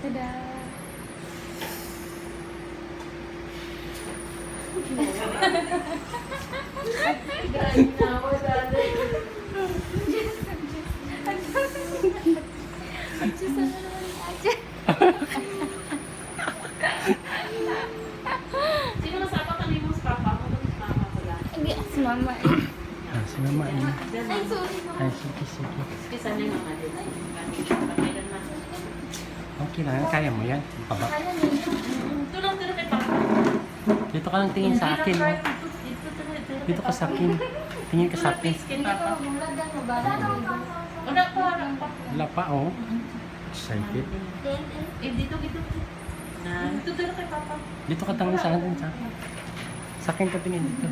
Tada! Sino masapa ka mo sa papa mo? Mama pala. Si mama. Si mama niya. Ay, sorry. Ay, sige, sige. Kasi sana yung mga din. Kailan na. Okay lang, kaya mo yan. Baba. Tulong kay papa. Dito ka lang tingin sa akin. Oh. Dito ka sa akin. Tingin ka sa akin. Kay papa. Wala pa. Wala pa, oh. Excited. Dito. Na, tutulong kay papa. Dito ka tingin sa akin. Sa akin ka tingin dito.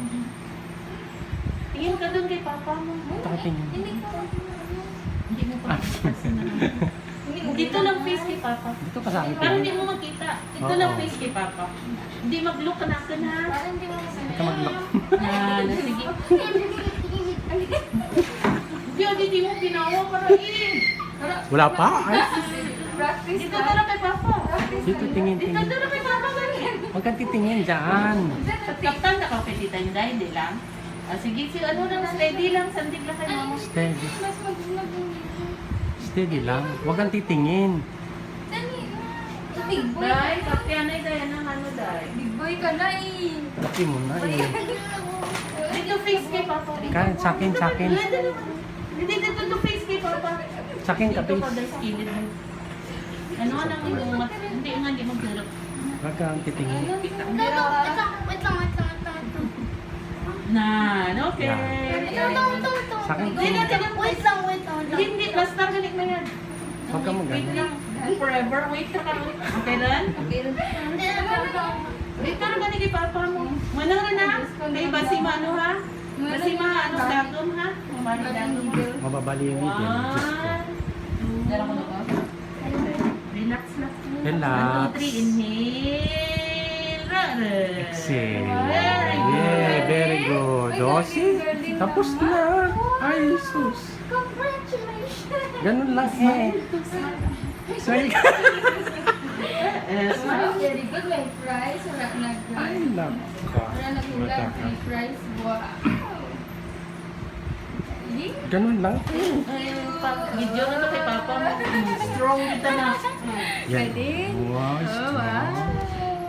Tingin ka doon kay papa mo. Dito ka tingin. Hindi mo pa. Dito lang face kay papa. Dito ka sa akin Parang hindi tingin. mo makita. Dito Oo. lang face kay papa. Hindi mag-look ka na ha. Hindi ka mag-lock. Sige. Hindi mo pinawa para Wala pa? Ay, Dito na lang kay papa. dito tingin, Dito tingin. na lang kay papa. Huwag kang titingin dyan. Kaptan na ka kay tita Inday, di lang. Sige, ano lang, steady lang, sandig lang kay mama. Steady. Steady lang. Huwag kang titingin. Big boy. Day, kapyanay day, ano day. Big boy ka na eh. Laki mo na eh. Dito face kay papa. Kan, sa akin, sa akin. Dito face kay papa. Sa akin ka, Dito ka please. day, skillet. Ano nang inumat? Hindi nga, hindi magdurok. Huwag kang titingin. Wait lang. Na, okay. Yeah. Sa akin, Hindi na, tingin. wait lang. Hindi, last time galit na yan. Huwag kang Wait magano. lang. Forever, wait ka lang. Okay lang? Dito na gani kay papa mo. Manang na na. Kay basima ano ha? Basima ano dagom ha? Mamali dagom. Mababali yung ngipin. Diyos ko. Relax lang. Relax. 1, 2, 3, inhale. Exhale. Very good. Yeah, very good. O, see? Tapos na. Ay, sus. Congratulations! Ganun lang eh. Smile ka. Very good. May prize. Wala Ay, nag-prize. naka. Wala nag-ulat. May prize. Wow. Ganun lang. Video na to kay papa mo. Strong dito na. Yan. Pwede? Wow, Oh, strong. wow.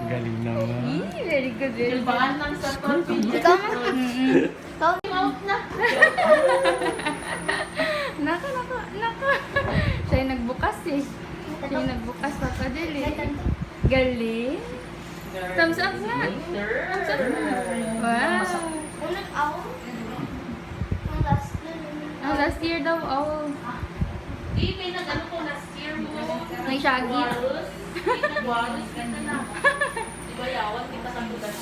Galing naman. Very good. Very good. Silbaan lang sa top. Ikaw na. Out na. Naka. Siya yung nagbukas eh. Siya yung nagbukas, Papa Del eh. Galing. Thumbs up nga. Thumbs up nga. Wow. Ang last year daw, oh. Di, may nag-ano ko last year mo. May Shaggy. Nagwaros. Nagwaros ka na. Diba yawan kita sa budas.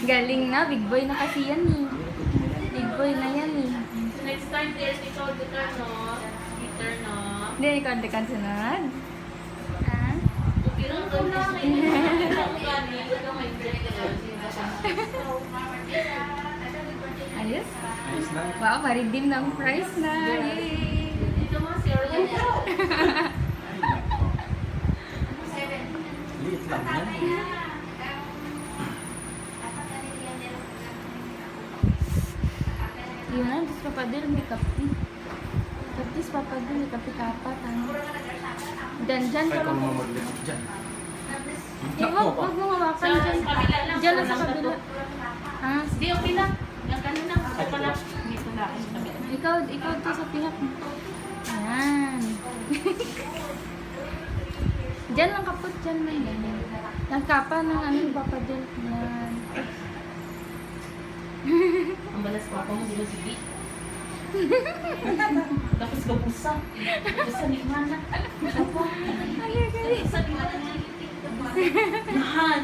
Galing na, big boy na kasi yan eh. Big boy na yan eh. Next time, there's ikaw dito, no? Peter, no? Hindi, ikaw ang dekan sunod. Ah? Pero ito na, may gani. Ito may break ka doon. Ayos. Ayos lang. Wow, ma-redeem ng prize na. Yay! Dito mo, serious. Liit lang yan. Yun na, Diyos Papa Del, may kape. Diyos Papa Del, may kape-kapat. Dyan Ay, ka kung lang. mamaglit dyan. Wag mo hawakan Sa dyan. kabila lang. Dyan lang sa kabila. Ha? Di, okay lang. Yung kanina lang. Ito pala. Dito na. Ikaw to sa pihak mo. Ayan. Dyan lang kapot, dyan lang. Ang kapa ng ano, Papa Del. Yan. Ang balas pa ako, hindi mo sige. Tapos gabusa. Gabusa ni Mana. Apa? Gabusa ni Mana. Nahan.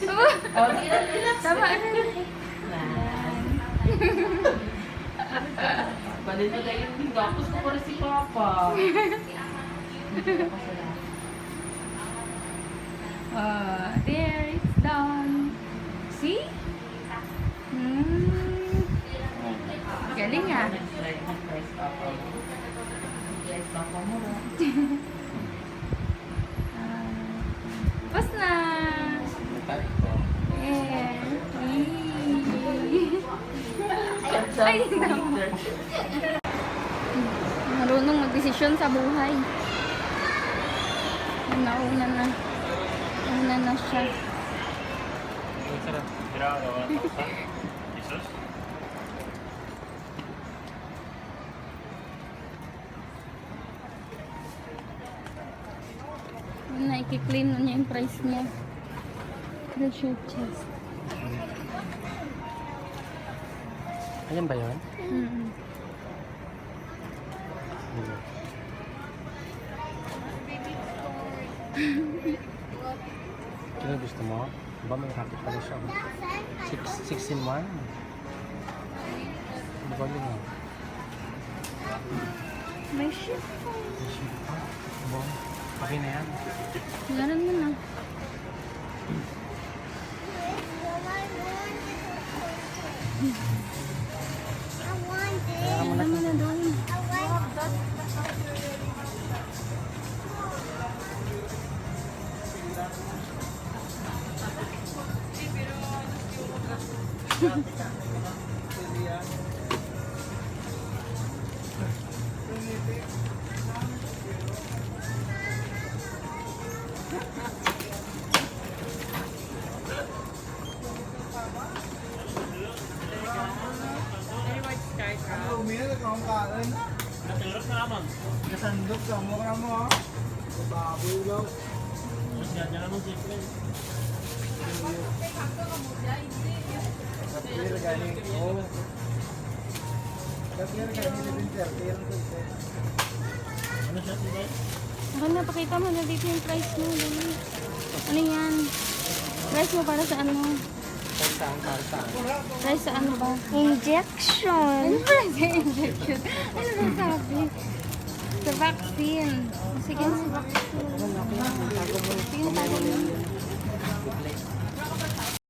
Oh, relax. Tama, ano? Balik na tayo yung gapos ko para si Papa. There, it's done. See? Hmm. Galing ah. Tapos na. Yeah. Ay, naman. Marunong magdesisyon sa buhay. Nauna na. Nauna na siya. Na-i-clean na niya yung price niya. Treasure chest. Ayan ba yun? Mm. Kino gusto mo? Ba may racket pala siya? 6 in 1? Ano ba yun? May ship. May ship pa. Bo, okay na yan. Ngaran mo na. Kaya mo na Ngaran mo na doon. Umira ka ang kain. Natulog na naman. Nasandok ka mo ka mo. Baboy lang. Diyan naman simple. Kapir galing. Oh. Kapir galing din sir. Ano siya diba? Akin na, pakita mo na dito yung price mo. Dali. Ano yan? Price mo para sa ano? Price sa ano ba? Injection. Ano ba sa injection? Ano ba sabi? Sa vaccine. Sige, sa vaccine. Sige, tagal mo.